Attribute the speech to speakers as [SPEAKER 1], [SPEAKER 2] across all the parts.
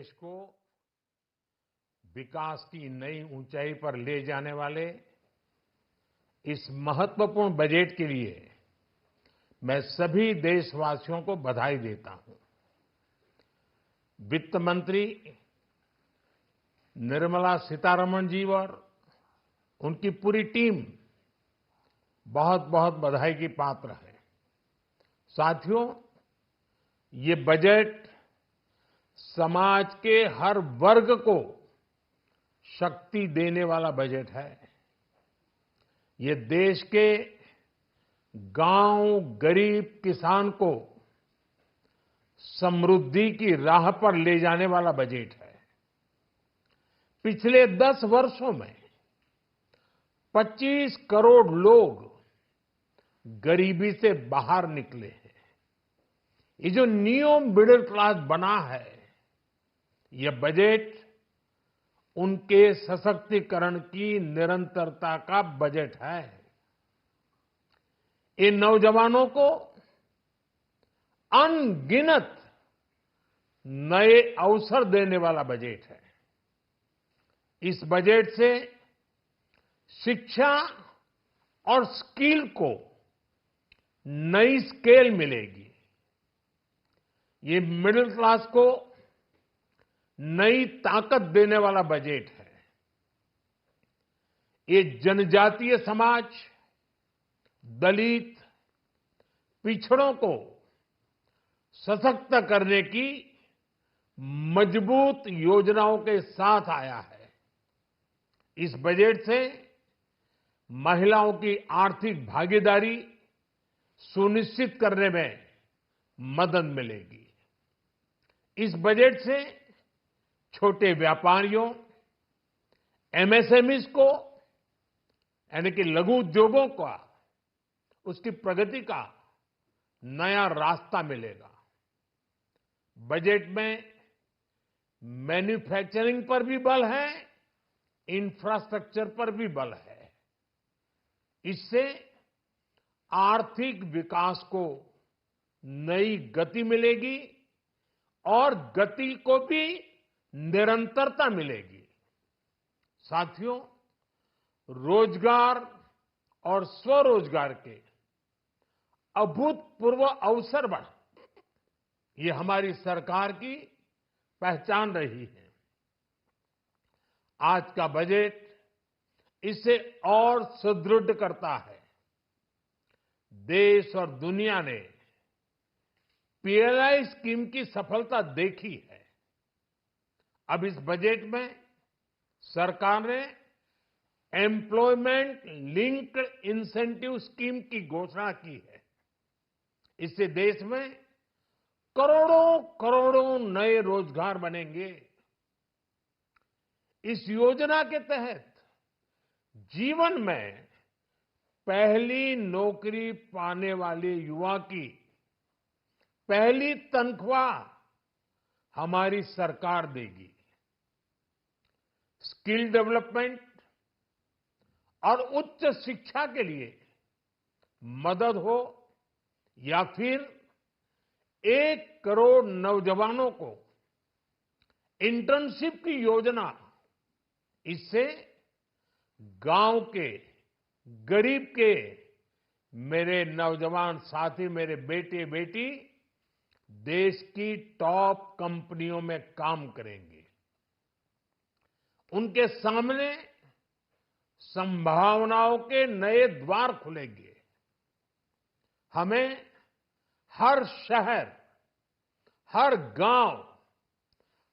[SPEAKER 1] देश को विकास की नई ऊंचाई पर ले जाने वाले इस महत्वपूर्ण बजट के लिए मैं सभी देशवासियों को बधाई देता हूं। वित्त मंत्री निर्मला सीतारमण जी और उनकी पूरी टीम बहुत बहुत बधाई की पात्र है। साथियों, ये बजट समाज के हर वर्ग को शक्ति देने वाला बजट है। ये देश के गांव गरीब किसान को समृद्धि की राह पर ले जाने वाला बजट है। पिछले 10 वर्षों में 25 करोड़ लोग गरीबी से बाहर निकले हैं। ये जो न्यू मिडिल क्लास बना है, ये बजट उनके सशक्तिकरण की निरंतरता का बजट है। इन नौजवानों को अनगिनत नए अवसर देने वाला बजट है। इस बजट से शिक्षा और स्किल को नई स्केल मिलेगी। ये मिडिल क्लास को नई ताकत देने वाला बजट है। ये जनजातीय समाज, दलित, पिछड़ों को सशक्त करने की मजबूत योजनाओं के साथ आया है। इस बजट से महिलाओं की आर्थिक भागीदारी सुनिश्चित करने में मदद मिलेगी। इस बजट से छोटे व्यापारियों, एमएसएमईज को यानी कि लघु उद्योगों का उसकी प्रगति का नया रास्ता मिलेगा। बजट में मैन्युफैक्चरिंग पर भी बल है, इंफ्रास्ट्रक्चर पर भी बल है। इससे आर्थिक विकास को नई गति मिलेगी और गति को भी निरंतरता मिलेगी। साथियों, रोजगार और स्वरोजगार के अभूतपूर्व अवसर बढ़, ये हमारी सरकार की पहचान रही है। आज का बजट इसे और सुदृढ़ करता है। देश और दुनिया ने पीएलआई स्कीम की सफलता देखी है। अब इस बजट में सरकार ने एम्प्लॉयमेंट लिंक्ड इंसेंटिव स्कीम की घोषणा की है। इससे देश में करोड़ों करोड़ों नए रोजगार बनेंगे। इस योजना के तहत जीवन में पहली नौकरी पाने वाले युवा की पहली तनख्वाह हमारी सरकार देगी। स्किल डेवलपमेंट और उच्च शिक्षा के लिए मदद हो या फिर 1 करोड़ नौजवानों को इंटर्नशिप की योजना, इससे गांव के गरीब के मेरे नौजवान साथी, मेरे बेटे बेटी देश की टॉप कंपनियों में काम करेंगे। उनके सामने संभावनाओं के नए द्वार खुलेंगे। हमें हर शहर, हर गांव,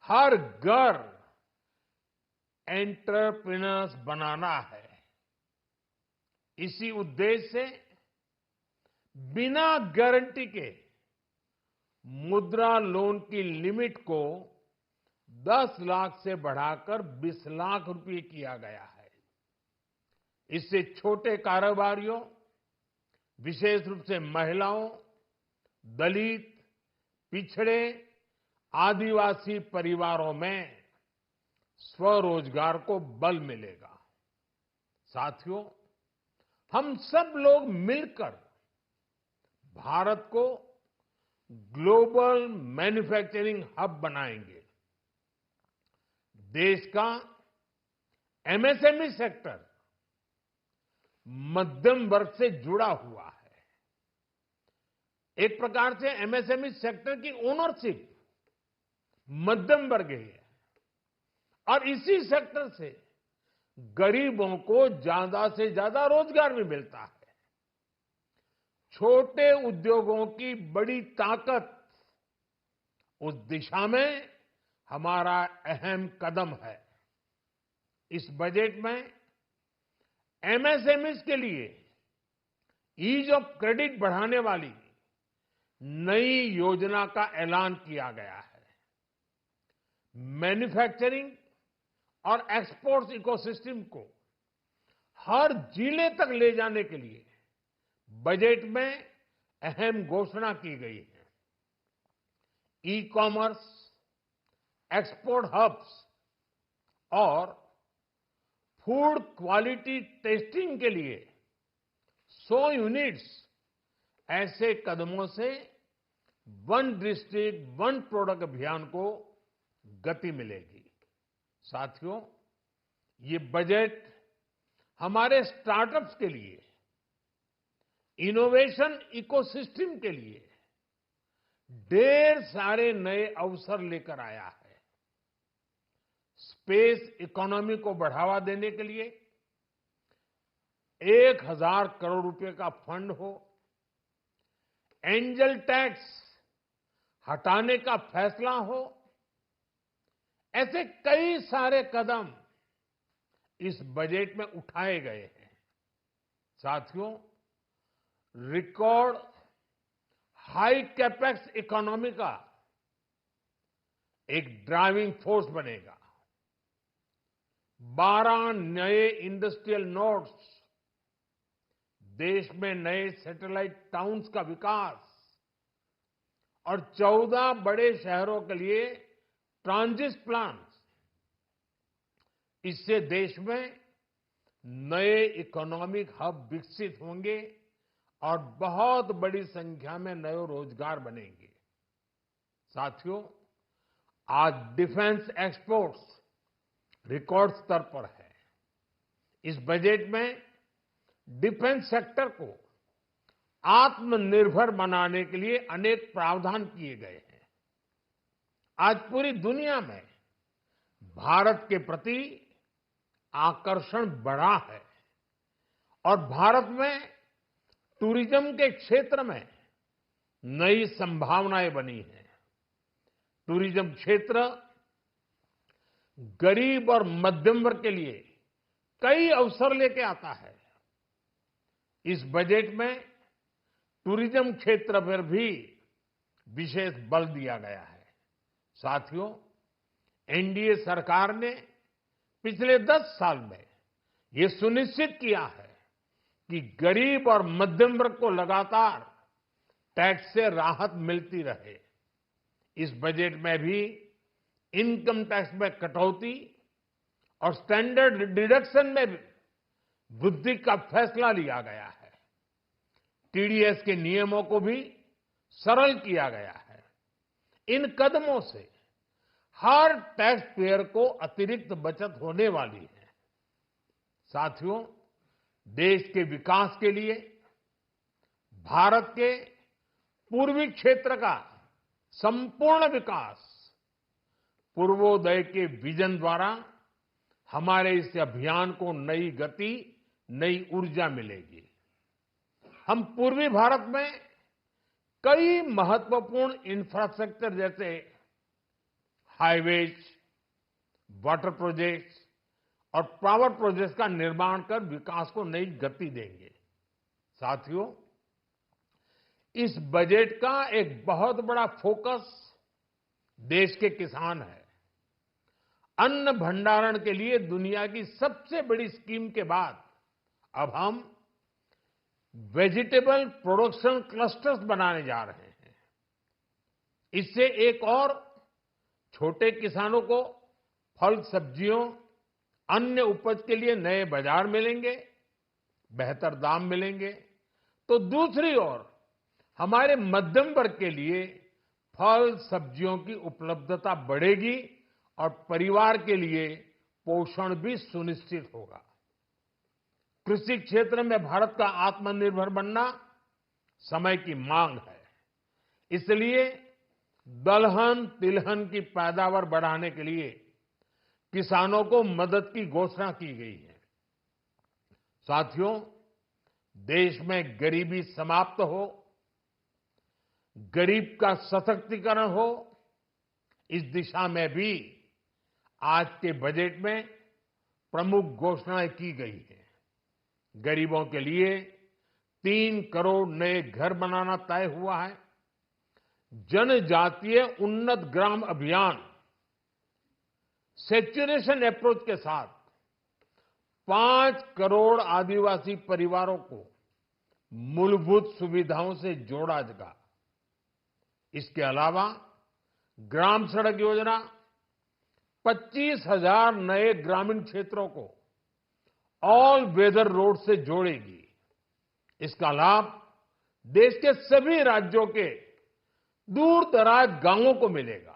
[SPEAKER 1] हर घर एंटरप्रेन्योर्स बनाना है। इसी उद्देश्य से बिना गारंटी के मुद्रा लोन की लिमिट को 10 लाख से बढ़ाकर 20 लाख रुपए किया गया है। इससे छोटे कारोबारियों, विशेष रूप से महिलाओं, दलित, पिछड़े, आदिवासी परिवारों में स्वरोजगार को बल मिलेगा। साथियों, हम सब लोग मिलकर भारत को ग्लोबल मैन्युफैक्चरिंग हब बनाएंगे। देश का एमएसएमई सेक्टर मध्यम वर्ग से जुड़ा हुआ है। एक प्रकार से एमएसएमई सेक्टर की ओनरशिप मध्यम वर्ग ही है और इसी सेक्टर से गरीबों को ज्यादा से ज्यादा रोजगार भी मिलता है। छोटे उद्योगों की बड़ी ताकत उस दिशा में हमारा अहम कदम है। इस बजट में एमएसएमईज के लिए ईज ऑफ क्रेडिट बढ़ाने वाली नई योजना का ऐलान किया गया है। मैन्युफैक्चरिंग और एक्सपोर्ट्स इकोसिस्टम को हर जिले तक ले जाने के लिए बजट में अहम घोषणा की गई है। ई कॉमर्स, एक्सपोर्ट हब्स और फूड क्वालिटी टेस्टिंग के लिए 100 यूनिट्स, ऐसे कदमों से वन डिस्ट्रिक्ट वन प्रोडक्ट अभियान को गति मिलेगी। साथियों, ये बजट हमारे स्टार्टअप्स के लिए, इनोवेशन इकोसिस्टम के लिए ढेर सारे नए अवसर लेकर आया है। स्पेस इकोनॉमी को बढ़ावा देने के लिए 1000 करोड़ रुपए का फंड हो, एंजल टैक्स हटाने का फैसला हो, ऐसे कई सारे कदम इस बजट में उठाए गए हैं। साथियों, रिकॉर्ड हाई कैपेक्स इकोनॉमी का एक ड्राइविंग फोर्स बनेगा। 12 नए इंडस्ट्रियल नोड्स, देश में नए सैटेलाइट टाउन्स का विकास और 14 बड़े शहरों के लिए ट्रांजिट प्लान, इससे देश में नए इकोनॉमिक हब विकसित होंगे और बहुत बड़ी संख्या में नए रोजगार बनेंगे। साथियों, आज डिफेंस एक्सपोर्ट्स रिकॉर्ड स्तर पर है। इस बजट में डिफेंस सेक्टर को आत्मनिर्भर बनाने के लिए अनेक प्रावधान किए गए हैं। आज पूरी दुनिया में भारत के प्रति आकर्षण बढ़ा है और भारत में टूरिज्म के क्षेत्र में नई संभावनाएं बनी हैं। टूरिज्म क्षेत्र गरीब और मध्यम वर्ग के लिए कई अवसर लेके आता है। इस बजट में टूरिज्म क्षेत्र पर भी विशेष बल दिया गया है। साथियों, एनडीए सरकार ने पिछले 10 साल में ये सुनिश्चित किया है कि गरीब और मध्यम वर्ग को लगातार टैक्स से राहत मिलती रहे। इस बजट में भी इनकम टैक्स में कटौती और स्टैंडर्ड डिडक्शन में भी वृद्धि का फैसला लिया गया है। टीडीएस के नियमों को भी सरल किया गया है। इन कदमों से हर टैक्स पेयर को अतिरिक्त बचत होने वाली है। साथियों, देश के विकास के लिए भारत के पूर्वी क्षेत्र का संपूर्ण विकास पूर्वोदय के विजन द्वारा हमारे इस अभियान को नई गति, नई ऊर्जा मिलेगी। हम पूर्वी भारत में कई महत्वपूर्ण इंफ्रास्ट्रक्चर जैसे हाईवेज, वाटर प्रोजेक्ट्स और पावर प्रोजेक्ट्स का निर्माण कर विकास को नई गति देंगे। साथियों, इस बजट का एक बहुत बड़ा फोकस देश के किसान है। अन्न भंडारण के लिए दुनिया की सबसे बड़ी स्कीम के बाद अब हम वेजिटेबल प्रोडक्शन क्लस्टर्स बनाने जा रहे हैं। इससे एक और छोटे किसानों को फल, सब्जियों, अन्य उपज के लिए नए बाजार मिलेंगे, बेहतर दाम मिलेंगे, तो दूसरी ओर हमारे मध्यम वर्ग के लिए फल, सब्जियों की उपलब्धता बढ़ेगी और परिवार के लिए पोषण भी सुनिश्चित होगा। कृषि क्षेत्र में भारत का आत्मनिर्भर बनना समय की मांग है। इसलिए दलहन तिलहन की पैदावार बढ़ाने के लिए किसानों को मदद की घोषणा की गई है। साथियों, देश में गरीबी समाप्त हो, गरीब का सशक्तिकरण हो, इस दिशा में भी आज के बजट में प्रमुख घोषणाएं की गई हैं। गरीबों के लिए 3 करोड़ नए घर बनाना तय हुआ है। जनजातीय उन्नत ग्राम अभियान सैचुरेशन अप्रोच के साथ 5 करोड़ आदिवासी परिवारों को मूलभूत सुविधाओं से जोड़ा जाएगा। इसके अलावा ग्राम सड़क योजना 25,000 नए ग्रामीण क्षेत्रों को ऑल वेदर रोड से जोड़ेगी। इसका लाभ देश के सभी राज्यों के दूर दराज गांवों को मिलेगा।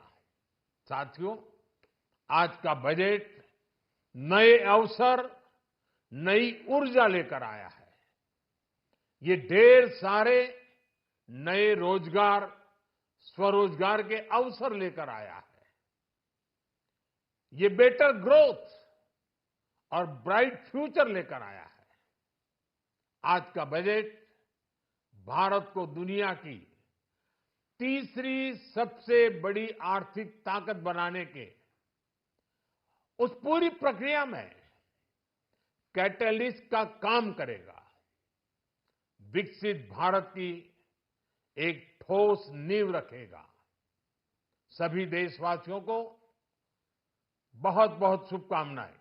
[SPEAKER 1] साथियों, आज का बजट नए अवसर, नई ऊर्जा लेकर आया है। ये ढेर सारे नए रोजगार, स्वरोजगार के अवसर लेकर आया है। ये बेटर ग्रोथ और ब्राइट फ्यूचर लेकर आया है। आज का बजट भारत को दुनिया की तीसरी सबसे बड़ी आर्थिक ताकत बनाने के उस पूरी प्रक्रिया में कैटलिस्ट का काम करेगा। विकसित भारत की एक ठोस नींव रखेगा। सभी देशवासियों को बहुत बहुत शुभकामनाएं।